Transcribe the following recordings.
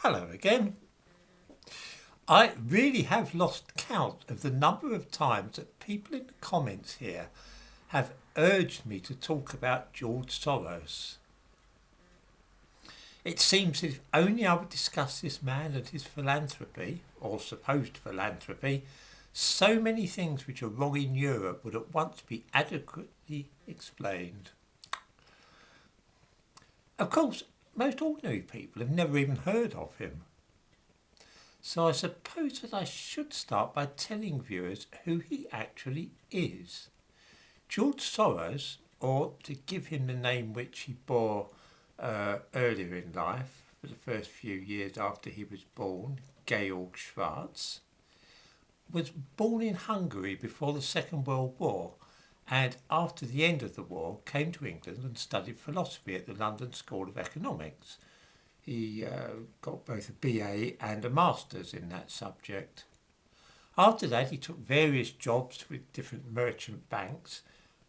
Hello again. I really have lost count of the number of times that people in the comments here have urged me to talk about George Soros. It seems if only I would discuss this man and his philanthropy, or supposed philanthropy, so many things which are wrong in Europe would at once be adequately explained. Of course, most ordinary people have never even heard of him. So I suppose that I should start by telling viewers who he actually is. George Soros, or to give him the name which he bore earlier in life, for the first few years after he was born, Georg Schwarz, was born in Hungary before the Second World War, and after the end of the war came to England and studied philosophy at the London School of Economics. He got both a BA and a master's in that subject. After that, he took various jobs with different merchant banks,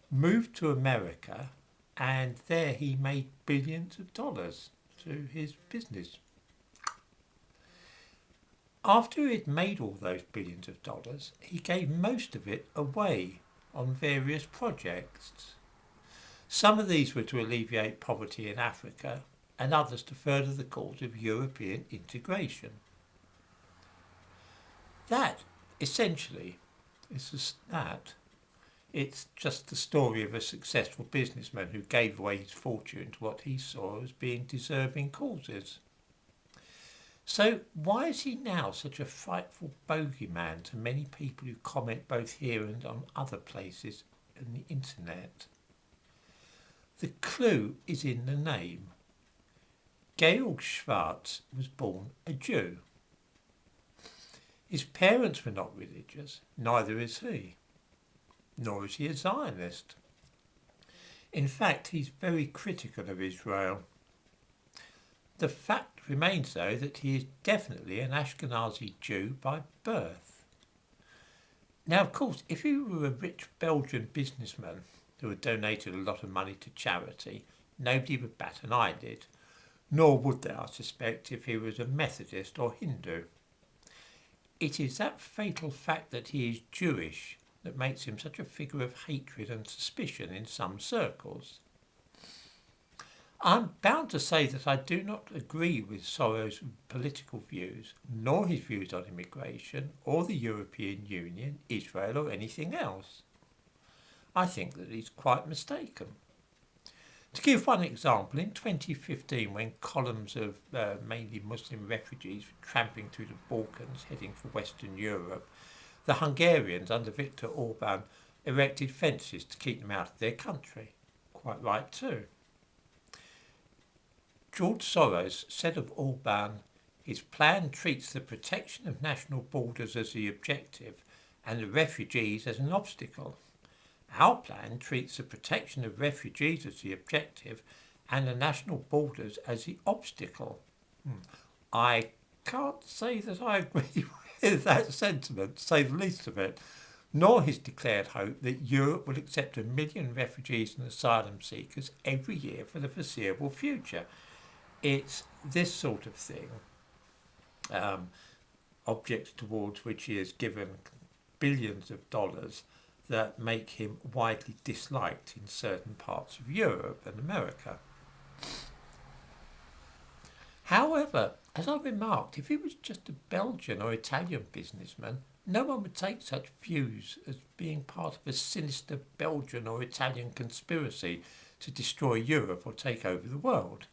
moved to America, and there he made billions of dollars through his business. After he'd made all those billions of dollars, he gave most of it away on various projects. Some of these were to alleviate poverty in Africa, and others to further the cause of European integration. That, essentially, is just that. It's just the story of a successful businessman who gave away his fortune to what he saw as being deserving causes. So why is he now such a frightful bogeyman to many people who comment both here and on other places on the internet? The clue is in the name. Georg Schwarz was born a Jew. His parents were not religious, neither is he, nor is he a Zionist. In fact, he's very critical of Israel. The fact remains, though, that he is definitely an Ashkenazi Jew by birth. Now, of course, if he were a rich Belgian businessman who had donated a lot of money to charity, nobody would bat an eyelid. Nor would they, I suspect, if he was a Methodist or Hindu. It is that fatal fact that he is Jewish that makes him such a figure of hatred and suspicion in some circles. I'm bound to say that I do not agree with Soros' political views, nor his views on immigration, or the European Union, Israel, or anything else. I think that he's quite mistaken. To give one example, in 2015, when columns of mainly Muslim refugees were tramping through the Balkans heading for Western Europe, the Hungarians under Viktor Orban erected fences to keep them out of their country. Quite right too. George Soros said of Orban, his plan treats the protection of national borders as the objective and the refugees as an obstacle. Our plan treats the protection of refugees as the objective and the national borders as the obstacle. I can't say that I agree with that sentiment, to say the least of it, nor his declared hope that Europe will accept 1 million refugees and asylum seekers every year for the foreseeable future. It's this sort of thing, objects towards which he has given billions of dollars, that make him widely disliked in certain parts of Europe and America. However, as I remarked, if he was just a Belgian or Italian businessman, no one would take such views as being part of a sinister Belgian or Italian conspiracy to destroy Europe or take over the world.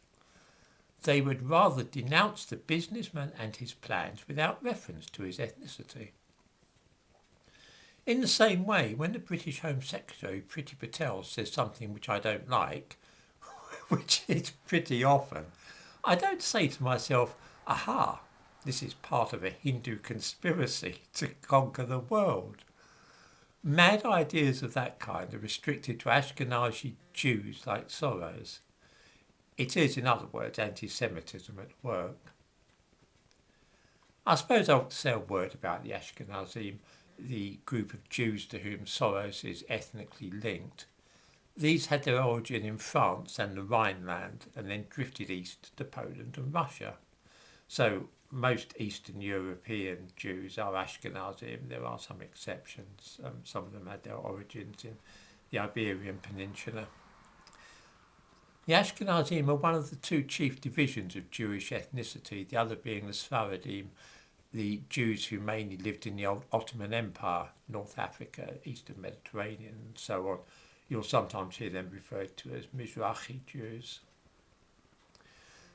They would rather denounce the businessman and his plans without reference to his ethnicity. In the same way, when the British Home Secretary, Priti Patel, says something which I don't like, which is pretty often, I don't say to myself, aha, this is part of a Hindu conspiracy to conquer the world. Mad ideas of that kind are restricted to Ashkenazi Jews like Soros. It is, in other words, anti-Semitism at work. I suppose I ought to say a word about the Ashkenazim, the group of Jews to whom Soros is ethnically linked. These had their origin in France and the Rhineland, and then drifted east to Poland and Russia. So most Eastern European Jews are Ashkenazim. There are some exceptions. Some of them had their origins in the Iberian Peninsula. The Ashkenazim are one of the two chief divisions of Jewish ethnicity, the other being the Sfaradim, the Jews who mainly lived in the old Ottoman Empire, North Africa, Eastern Mediterranean, and so on. You'll sometimes hear them referred to as Mizrahi Jews.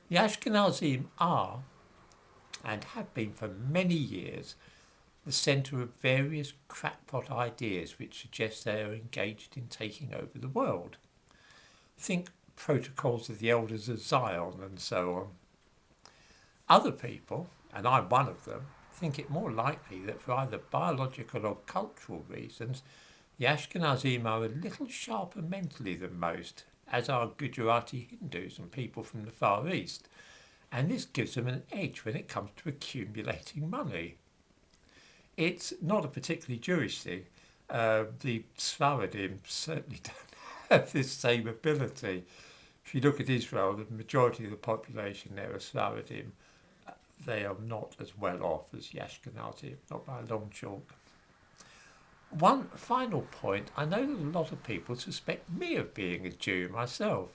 The Ashkenazim are, and have been for many years, the centre of various crackpot ideas which suggest they are engaged in taking over the world. Think protocols of the elders of Zion and so on. Other people, and I'm one of them, think it more likely that for either biological or cultural reasons, the Ashkenazim are a little sharper mentally than most, as are Gujarati Hindus and people from the Far East, and this gives them an edge when it comes to accumulating money. It's not a particularly Jewish thing. The Sfaradim certainly don't have this same ability. If you look at Israel, the majority of the population there are Sfaradim. They are not as well off as the Ashkenazim, not by a long chalk. One final point, I know that a lot of people suspect me of being a Jew myself.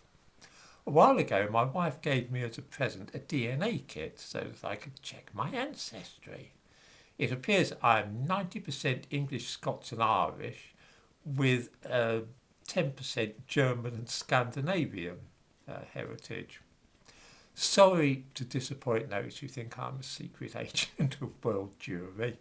A while ago, my wife gave me as a present a DNA kit so that I could check my ancestry. It appears I am 90% English, Scots and Irish, with 10% German and Scandinavian heritage. Sorry to disappoint those who think I'm a secret agent of world Jewry.